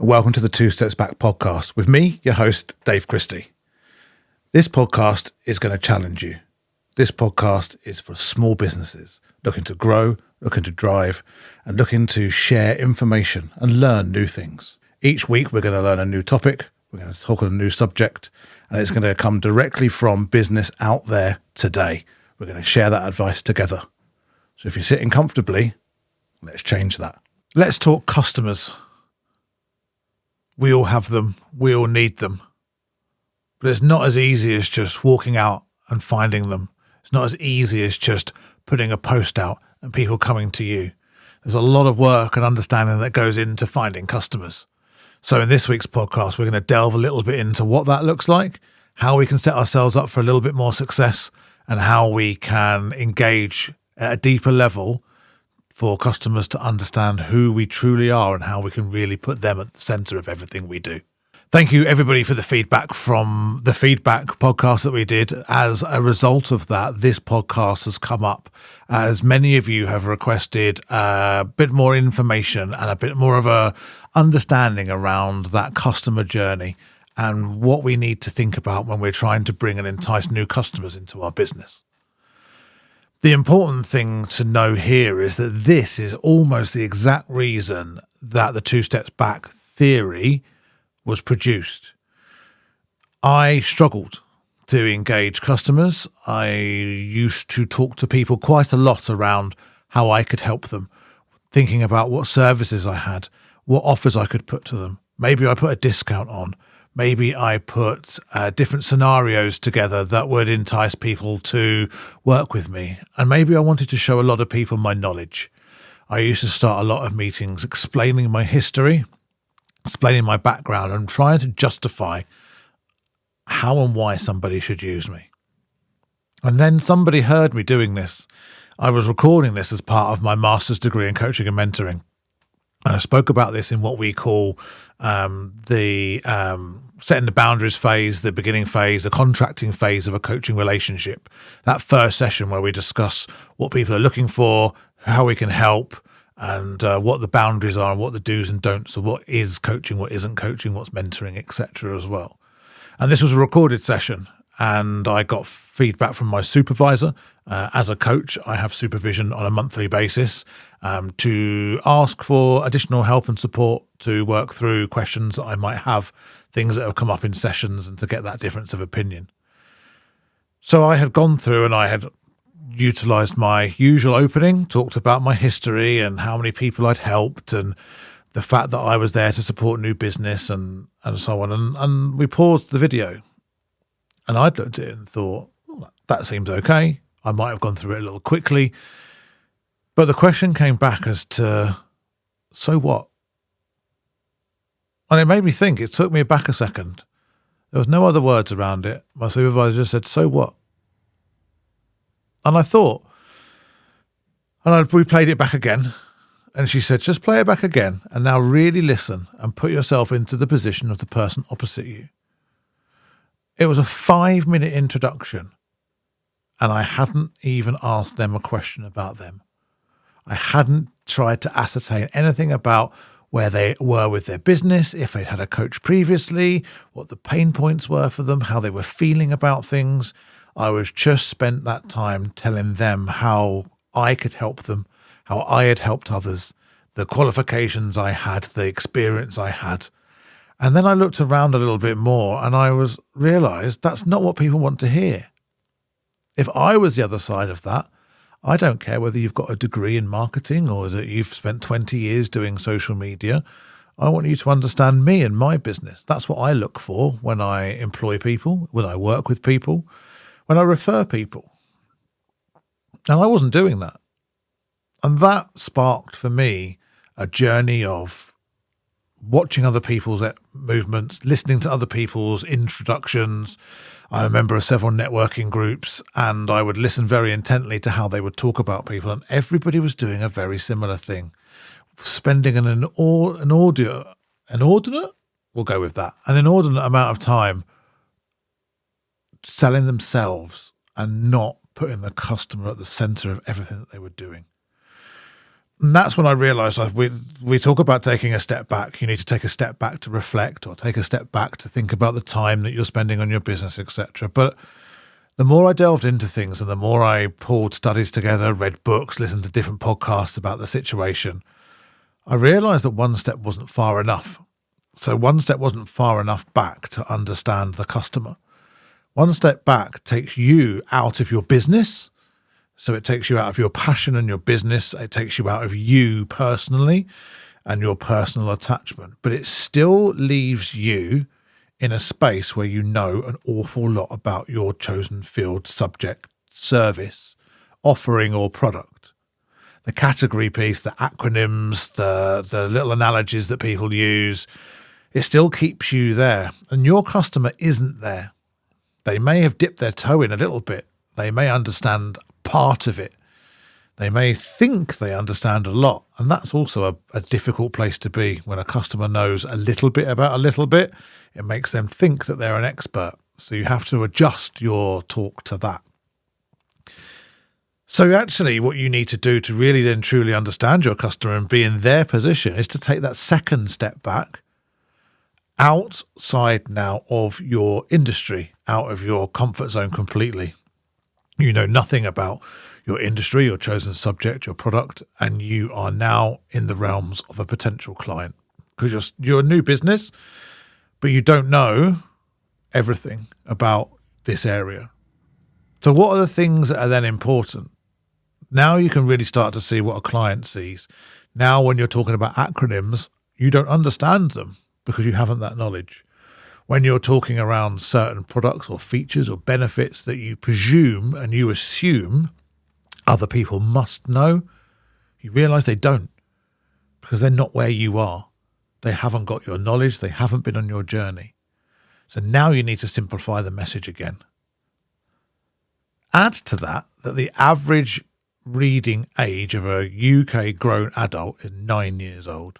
welcome to the Two Steps Back podcast with me, your host, Dave Christie. This podcast is going to challenge you. This podcast is for small businesses looking to grow, looking to drive, and looking to share information and learn new things. Each week, we're going to learn a new topic. We're going to talk on a new subject, and it's going to come directly from business out there today. We're going to share that advice together. So if you're sitting comfortably, let's change that. Let's talk customers. We all have them. We all need them. But it's not as easy as just walking out and finding them. It's not as easy as just putting a post out and people coming to you. There's a lot of work and understanding that goes into finding customers. So in this week's podcast, we're going to delve a little bit into what that looks like, how we can set ourselves up for a little bit more success, and how we can engage at a deeper level for customers to understand who we truly are and how we can really put them at the center of everything we do. Thank you, everybody, for the feedback from the feedback podcast that we did. As a result of that, this podcast has come up as many of you have requested a bit more information and a bit more of a understanding around that customer journey and what we need to think about when we're trying to bring and entice new customers into our business. The important thing to know here is that this is almost the exact reason that the Two Steps Back theory was produced. I struggled to engage customers. I used to talk to people quite a lot around how I could help them, thinking about what services I had, what offers I could put to them. Maybe I put a discount on. Maybe I put different scenarios together that would entice people to work with me. And maybe I wanted to show a lot of people my knowledge. I used to start a lot of meetings explaining my history, explaining my background, and trying to justify how and why somebody should use me. And then somebody heard me doing this. I was recording this as part of my master's degree in coaching and mentoring. And I spoke about this in what we call the setting the boundaries phase, the beginning phase, the contracting phase of a coaching relationship. That first session where we discuss what people are looking for, how we can help, and what the boundaries are and what the do's and don'ts of what is coaching, what isn't coaching, what's mentoring, etc. as well. And this was a recorded session, and I got feedback from my supervisor. As a coach, I have supervision on a monthly basis to ask for additional help and support to work through questions that I might have, things that have come up in sessions, and to get that difference of opinion. So I had gone through and I had utilised my usual opening, talked about my history and how many people I'd helped and the fact that I was there to support new business and so on. And we paused the video. And I'd looked at it and thought, well, that seems okay. I might have gone through it a little quickly. But the question came back as to, so what? And it made me think. It took me back a second. There was no other words around it. My supervisor just said, so what? And I thought, and I replayed it back again. And she said, just play it back again. And now really listen and put yourself into the position of the person opposite you. It was a 5-minute introduction, and I hadn't even asked them a question about them. I hadn't tried to ascertain anything about where they were with their business, if they'd had a coach previously, what the pain points were for them, how they were feeling about things. I was just spent that time telling them how I could help them, how I had helped others, the qualifications I had, the experience I had. And then I looked around a little bit more and I realised that's not what people want to hear. If I was the other side of that, I don't care whether you've got a degree in marketing or that you've spent 20 years doing social media. I want you to understand me and my business. That's what I look for when I employ people, when I work with people, when I refer people. And I wasn't doing that. And that sparked for me a journey of watching other people's movements, listening to other people's introductions. I'm a member of several networking groups, and I would listen very intently to how they would talk about people, and everybody was doing a very similar thing, spending an inordinate amount of time selling themselves and not putting the customer at the center of everything that they were doing. And that's when I realised, like, we talk about taking a step back. You need to take a step back to reflect, or take a step back to think about the time that you're spending on your business, etc. But the more I delved into things and the more I pulled studies together, read books, listened to different podcasts about the situation, I realised that one step wasn't far enough. So one step wasn't far enough back to understand the customer. One step back takes you out of your business. So it takes you out of your passion and your business. It takes you out of you personally and your personal attachment. But it still leaves you in a space where you know an awful lot about your chosen field, subject, service, offering or product. The category piece, the acronyms, the little analogies that people use, it still keeps you there. And your customer isn't there. They may have dipped their toe in a little bit. They may understand part of it. They may think they understand a lot. And that's also a difficult place to be. When a customer knows a little bit about a little bit, it makes them think that they're an expert. So you have to adjust your talk to that. So actually what you need to do to really then truly understand your customer and be in their position is to take that second step back, outside now of your industry, out of your comfort zone completely. You know nothing about your industry, your chosen subject, your product, and you are now in the realms of a potential client, because you're a new business, but you don't know everything about this area. So what are the things that are then important? Now you can really start to see what a client sees. Now when you're talking about acronyms, you don't understand them because you haven't that knowledge. When you're talking around certain products or features or benefits that you presume and you assume other people must know, you realise they don't, because they're not where you are. They haven't got your knowledge. They haven't been on your journey. So now you need to simplify the message again. Add to that the average reading age of a UK grown adult is 9 years old.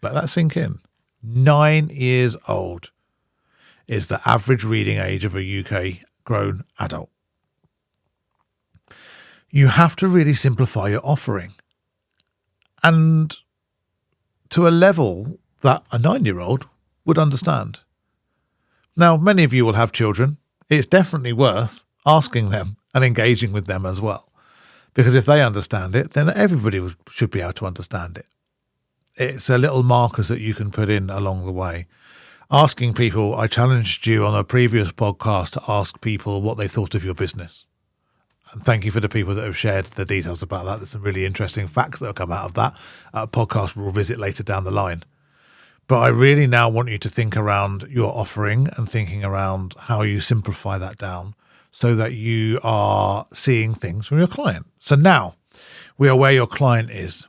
Let that sink in. 9 years old is the average reading age of a UK grown adult. You have to really simplify your offering, and to a level that a 9-year-old would understand. Now, many of you will have children. It's definitely worth asking them and engaging with them as well, because if they understand it, then everybody should be able to understand it. It's a little markers that you can put in along the way. Asking people, I challenged you on a previous podcast to ask people what they thought of your business. And thank you for the people that have shared the details about that. There's some really interesting facts that have come out of that podcast we'll visit later down the line. But I really now want you to think around your offering and thinking around how you simplify that down so that you are seeing things from your client. So now we are where your client is.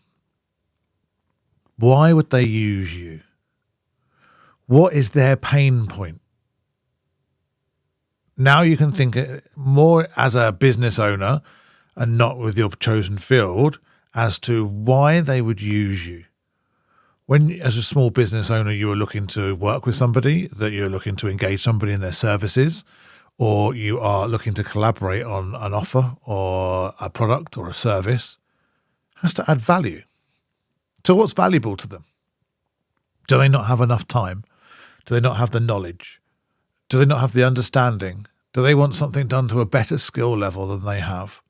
Why would they use you? What is their pain point? Now you can think more as a business owner and not with your chosen field as to why they would use you. When, as a small business owner, you are looking to work with somebody, that you're looking to engage somebody in their services, or you are looking to collaborate on an offer or a product or a service, has to add value. So what's valuable to them? Do they not have enough time? Do they not have the knowledge? Do they not have the understanding? Do they want something done to a better skill level than they have?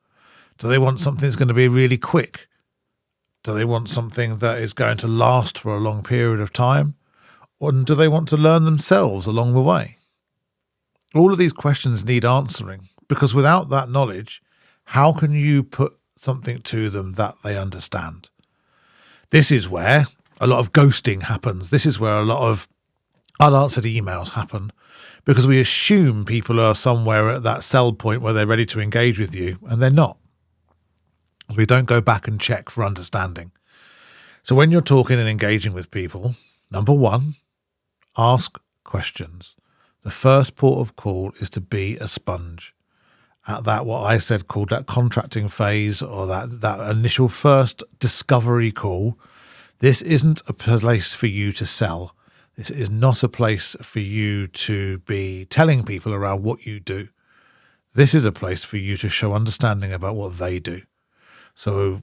Do they want something that's going to be really quick? Do they want something that is going to last for a long period of time? Or do they want to learn themselves along the way? All of these questions need answering, because without that knowledge, how can you put something to them that they understand? This is where a lot of ghosting happens. This is where a lot of unanswered emails happen, because we assume people are somewhere at that sell point where they're ready to engage with you, and they're not. We don't go back and check for understanding. So when you're talking and engaging with people, number one, ask questions. The first port of call is to be a sponge. At that, what I said called that contracting phase, or that initial first discovery call, this isn't a place for you to sell. This is not a place for you to be telling people around what you do. This is a place for you to show understanding about what they do. So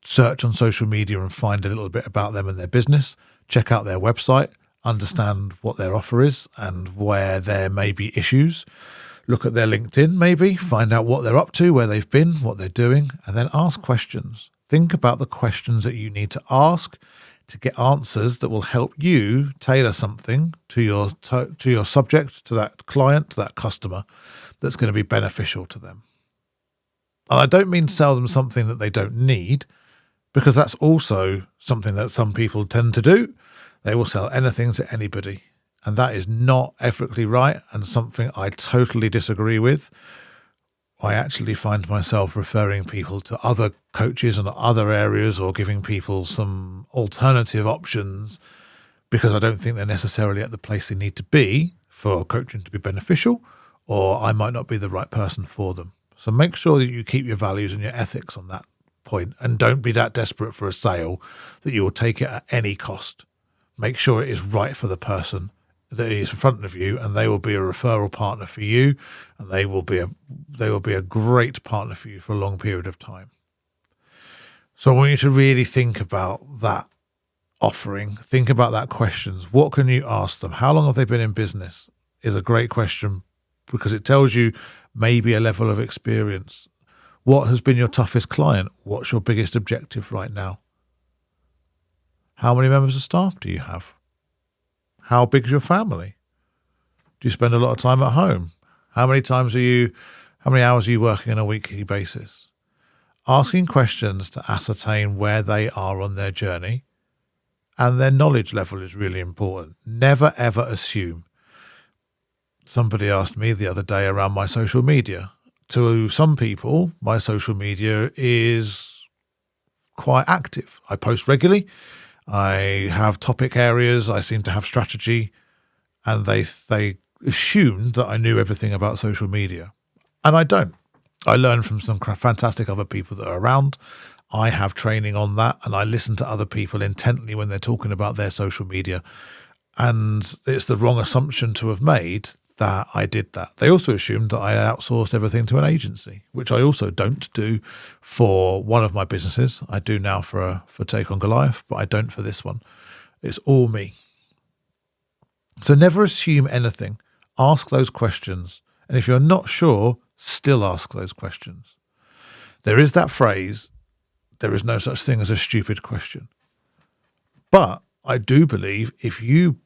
search on social media and find a little bit about them and their business, check out their website, understand what their offer is and where there may be issues. Look at their LinkedIn, maybe find out what they're up to, where they've been, what they're doing, and then ask questions. Think about the questions that you need to ask to get answers that will help you tailor something to your subject, to that client, to that customer that's going to be beneficial to them. And I don't mean sell them something that they don't need, because that's also something that some people tend to do. They will sell anything to anybody. And that is not ethically right and something I totally disagree with. I actually find myself referring people to other coaches in other areas or giving people some alternative options because I don't think they're necessarily at the place they need to be for coaching to be beneficial, or I might not be the right person for them. So make sure that you keep your values and your ethics on that point and don't be that desperate for a sale that you will take it at any cost. Make sure it is right for the person that is in front of you, and they will be a referral partner for you, and they will be a great partner for you for a long period of time. So I want you to really think about that offering. Think about that questions. What can you ask them? How long have they been in business is a great question because it tells you maybe a level of experience. What has been your toughest client? What's your biggest objective right now? How many members of staff do you have? How big is your family? Do you spend a lot of time at home? How many hours are you working on a weekly basis? Asking questions to ascertain where they are on their journey, and their knowledge level is really important. Never ever assume. Somebody asked me the other day around my social media. To some people, my social media is quite active. I post regularly. I have topic areas. I seem to have strategy, and they assumed that I knew everything about social media, and I don't. I learn from some fantastic other people that are around. I have training on that, and I listen to other people intently when they're talking about their social media, and it's the wrong assumption to have made that I did that. They also assumed that I outsourced everything to an agency, which I also don't do for one of my businesses. I do now for Take on Goliath, but I don't for this one. It's all me. So never assume anything. Ask those questions. And if you're not sure, still ask those questions. There is that phrase, there is no such thing as a stupid question. But I do believe if you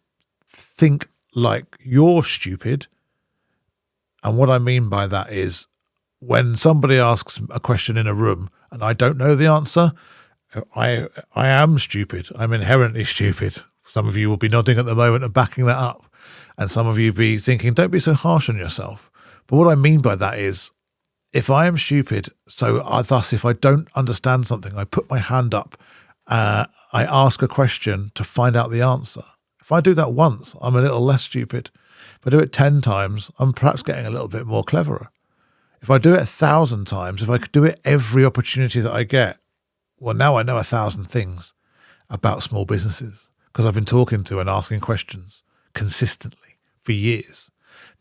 think like you're stupid, and what I mean by that is when somebody asks a question in a room and I don't know the answer, I am stupid. I'm inherently stupid. Some of you will be nodding at the moment and backing that up, and some of you be thinking, don't be so harsh on yourself. But what I mean by that is if I am stupid, thus if I don't understand something, I put my hand up, I ask a question to find out the answer. If I do that once, I'm a little less stupid. If I do it 10 times, I'm perhaps getting a little bit more cleverer. If I do it 1,000 times, if I could do it every opportunity that I get, well, now I know 1,000 things about small businesses because I've been talking to and asking questions consistently for years.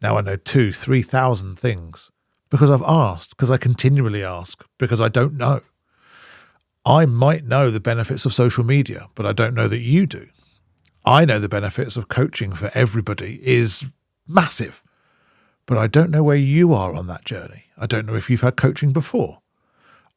Now I know 2,000, 3,000 things because I've asked, because I continually ask, because I don't know. I might know the benefits of social media, but I don't know that you do. I know the benefits of coaching for everybody is massive, but I don't know where you are on that journey. I don't know if you've had coaching before.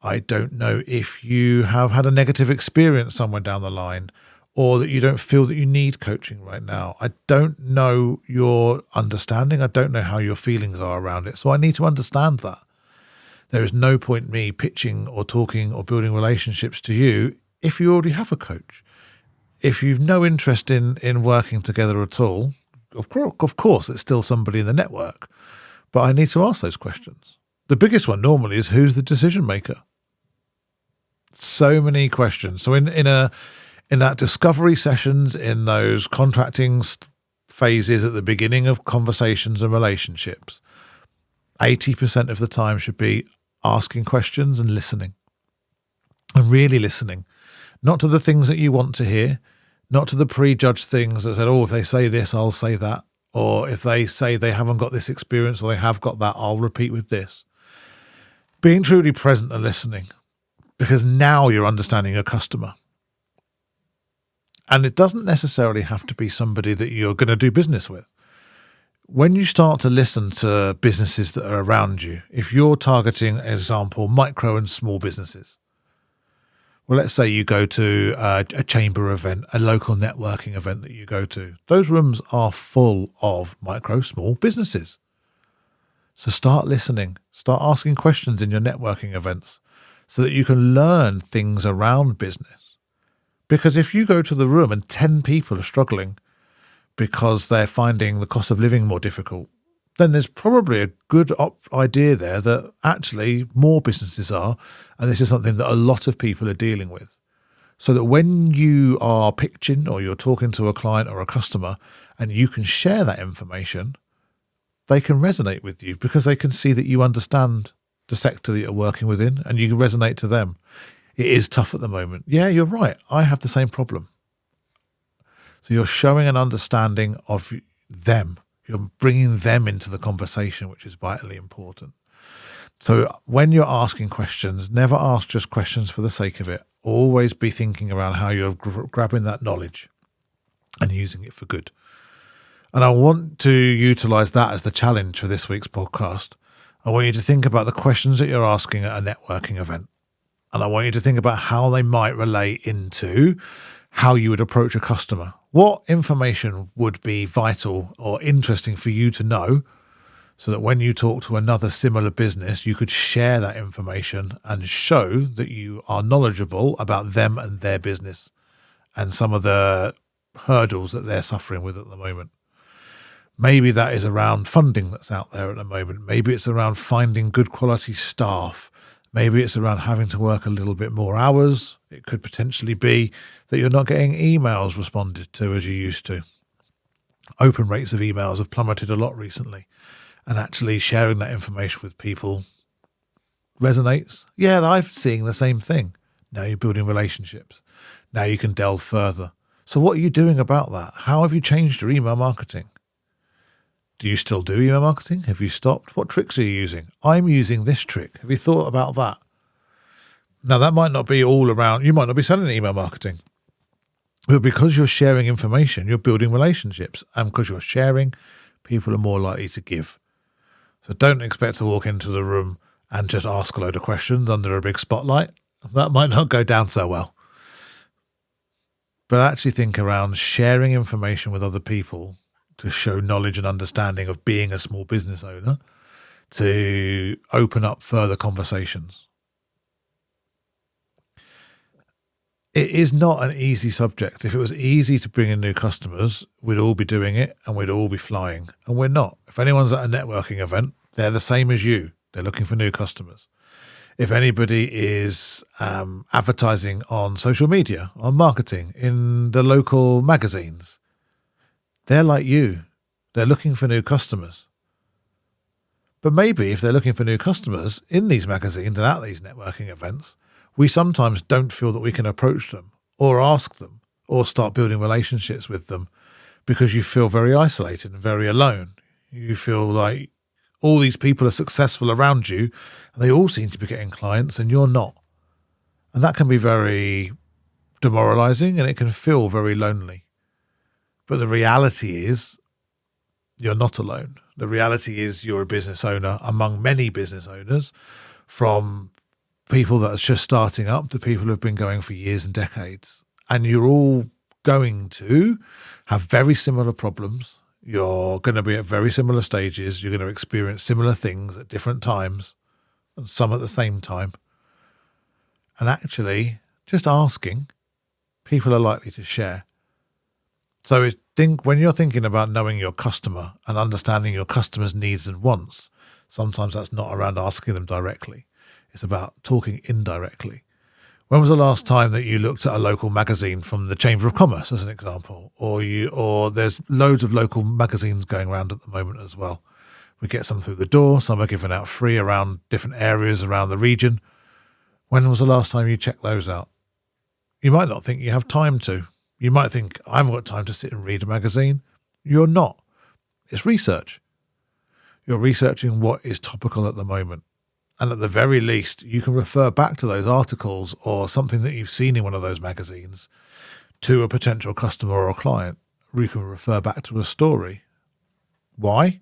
I don't know if you have had a negative experience somewhere down the line, or that you don't feel that you need coaching right now. I don't know your understanding. I don't know how your feelings are around it. So I need to understand that. There is no point me pitching or talking or building relationships to you if you already have a coach. If you've no interest in working together at all, of course, it's still somebody in the network. But I need to ask those questions. The biggest one normally is, who's the decision maker? So many questions. So in that discovery sessions, in those contracting phases at the beginning of conversations and relationships, 80% of the time should be asking questions and listening. And really listening. Not to the things that you want to hear, not to the prejudged things that said, oh, if they say this, I'll say that. Or if they say they haven't got this experience or they have got that, I'll repeat with this. Being truly present and listening. because now you're understanding your customer. And it doesn't necessarily have to be somebody that you're going to do business with. When you start to listen to businesses that are around you, if you're targeting, example, micro and small businesses, well, let's say you go to a chamber event, a local networking event that you go to. Those rooms are full of micro, small businesses. So start listening, start asking questions in your networking events so that you can learn things around business. Because if you go to the room and 10 people are struggling because they're finding the cost of living more difficult, then there's probably a good idea there that actually more businesses are, and this is something that a lot of people are dealing with. So that when you are pitching or you're talking to a client or a customer and you can share that information, they can resonate with you because they can see that you understand the sector that you're working within and you can resonate to them. It is tough at the moment. Yeah, you're right. I have the same problem. So you're showing an understanding of them. You're bringing them into the conversation, which is vitally important. So when you're asking questions, never ask just questions for the sake of it. Always be thinking around how you're grabbing that knowledge and using it for good. And I want to utilize that as the challenge for this week's podcast. I want you to think about the questions that you're asking at a networking event. And I want you to think about how they might relate into how you would approach a customer. What information would be vital or interesting for you to know so that when you talk to another similar business, you could share that information and show that you are knowledgeable about them and their business and some of the hurdles that they're suffering with at the moment. Maybe that is around funding that's out there at the moment. Maybe it's around finding good quality staff. Maybe it's around having to work a little bit more hours. It could potentially be that you're not getting emails responded to as you used to. Open rates of emails have plummeted a lot recently, and actually sharing that information with people resonates. Yeah, I'm seeing the same thing. Now you're building relationships. Now you can delve further. So what are you doing about that? How have you changed your email marketing? Do you still do email marketing? Have you stopped? What tricks are you using? I'm using this trick. Have you thought about that? Now, that might not be all around. You might not be selling email marketing. But because you're sharing information, you're building relationships. And because you're sharing, people are more likely to give. So don't expect to walk into the room and just ask a load of questions under a big spotlight. That might not go down so well. But actually think around sharing information with other people to show knowledge and understanding of being a small business owner, to open up further conversations. It is not an easy subject. If it was easy to bring in new customers, we'd all be doing it and we'd all be flying. And we're not. If anyone's at a networking event, they're the same as you. They're looking for new customers. If anybody is advertising on social media, on marketing, in the local magazines, they're like you. They're looking for new customers. But maybe if they're looking for new customers in these magazines and at these networking events, we sometimes don't feel that we can approach them or ask them or start building relationships with them because you feel very isolated and very alone. You feel like all these people are successful around you and they all seem to be getting clients and you're not. And that can be very demoralizing and it can feel very lonely. But the reality is you're not alone. The reality is you're a business owner among many business owners, from people that are just starting up to people who have been going for years and decades. And you're all going to have very similar problems. You're going to be at very similar stages. You're going to experience similar things at different times and some at the same time. And actually, just asking, people are likely to share. So when you're thinking about knowing your customer and understanding your customer's needs and wants, sometimes that's not around asking them directly. It's about talking indirectly. When was the last time that you looked at a local magazine from the Chamber of Commerce, as an example? Or there's loads of local magazines going around at the moment as well. We get some through the door. Some are given out free around different areas around the region. When was the last time you checked those out? You might not think you have time to. You might think, I haven't got time to sit and read a magazine. You're not. It's research. You're researching what is topical at the moment. And at the very least, you can refer back to those articles or something that you've seen in one of those magazines to a potential customer or a client. You can refer back to a story. Why?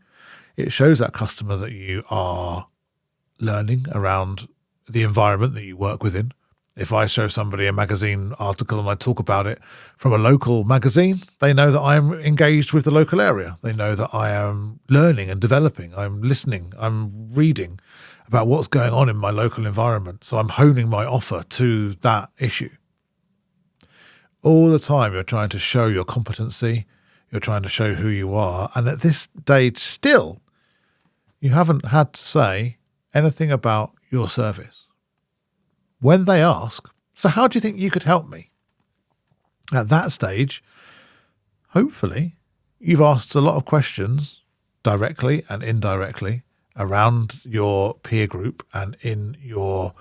It shows that customer that you are learning around the environment that you work within. If I show somebody a magazine article and I talk about it from a local magazine, they know that I'm engaged with the local area. They know that I am learning and developing. I'm listening. I'm reading about what's going on in my local environment. So I'm honing my offer to that issue. All the time you're trying to show your competency. You're trying to show who you are. And at this stage still, you haven't had to say anything about your service. When they ask, so how do you think you could help me? At that stage, hopefully, you've asked a lot of questions directly and indirectly around your peer group and in your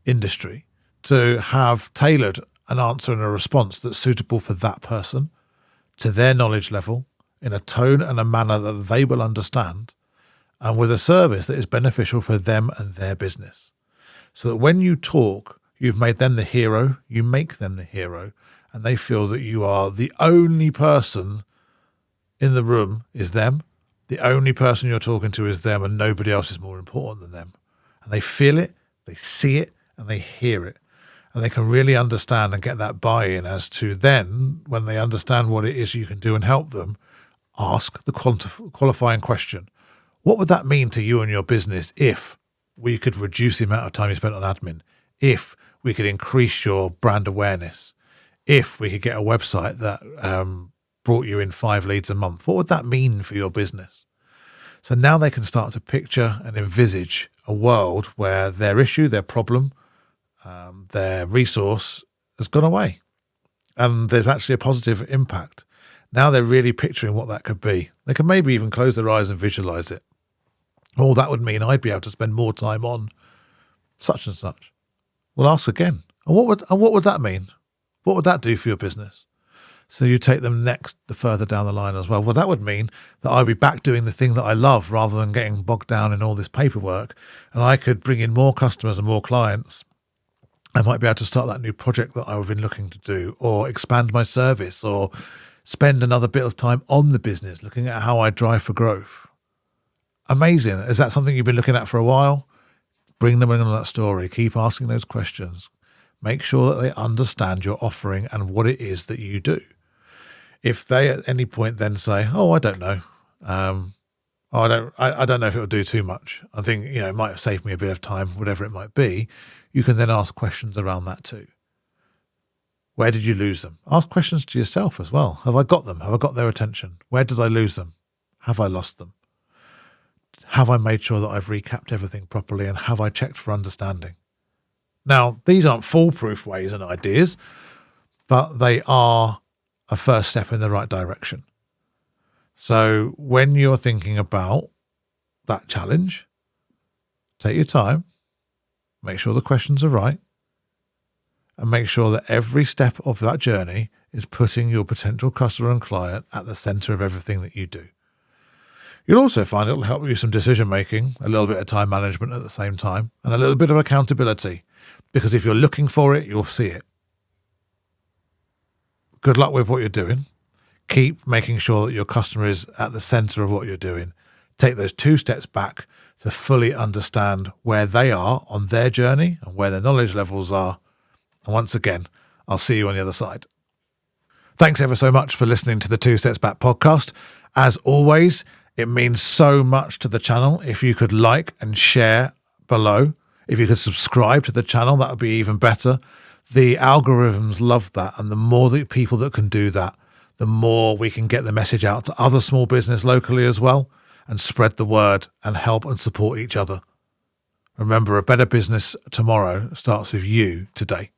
industry to have tailored an answer and a response that's suitable for that person, to their knowledge level, in a tone and a manner that they will understand, and with a service that is beneficial for them and their business. So that when you talk, you've made them the hero, you make them the hero, and they feel that you are the only person in the room is them. The only person you're talking to is them, and nobody else is more important than them. And they feel it, they see it, and they hear it. And they can really understand and get that buy-in as to then, when they understand what it is you can do and help them, ask the qualifying question. What would that mean to you and your business if we could reduce the amount of time you spent on admin, if we could increase your brand awareness, if we could get a website that brought you in 5 leads a month? What would that mean for your business? So now they can start to picture and envisage a world where their issue, their problem, their resource has gone away and there's actually a positive impact. Now they're really picturing what that could be. They can maybe even close their eyes and visualize it. Oh, that would mean I'd be able to spend more time on such and such. We'll ask again. And what would that mean? What would that do for your business? So you take them the further down the line as well. Well, that would mean that I'd be back doing the thing that I love rather than getting bogged down in all this paperwork. And I could bring in more customers and more clients. I might be able to start that new project that I've been looking to do, or expand my service, or spend another bit of time on the business, looking at how I drive for growth. Amazing. Is that something you've been looking at for a while? Bring them in on that story. Keep asking those questions. Make sure that they understand your offering and what it is that you do. If they at any point then say, "Oh, I don't know. I don't know if it will do too much. I think it might have saved me a bit of time," whatever it might be, you can then ask questions around that too. Where did you lose them? Ask questions to yourself as well. Have I got them? Have I got their attention? Where did I lose them? Have I lost them? Have I made sure that I've recapped everything properly, and have I checked for understanding? Now, these aren't foolproof ways and ideas, but they are a first step in the right direction. So when you're thinking about that challenge, take your time, make sure the questions are right, and make sure that every step of that journey is putting your potential customer and client at the center of everything that you do. You'll also find it'll help you some decision making, a little bit of time management at the same time, and a little bit of accountability, because if you're looking for it, you'll see it. Good luck with what you're doing. Keep making sure that your customer is at the center of what you're doing. Take those 2 steps back to fully understand where they are on their journey and where their knowledge levels are. And once again, I'll see you on the other side. Thanks ever so much for listening to the 2 Steps Back podcast. As always, it means so much to the channel if you could like and share below. If you could subscribe to the channel, that would be even better. The algorithms love that, and the more the people that can do that, the more we can get the message out to other small business locally as well, and spread the word and help and support each other. Remember, a better business tomorrow starts with you today.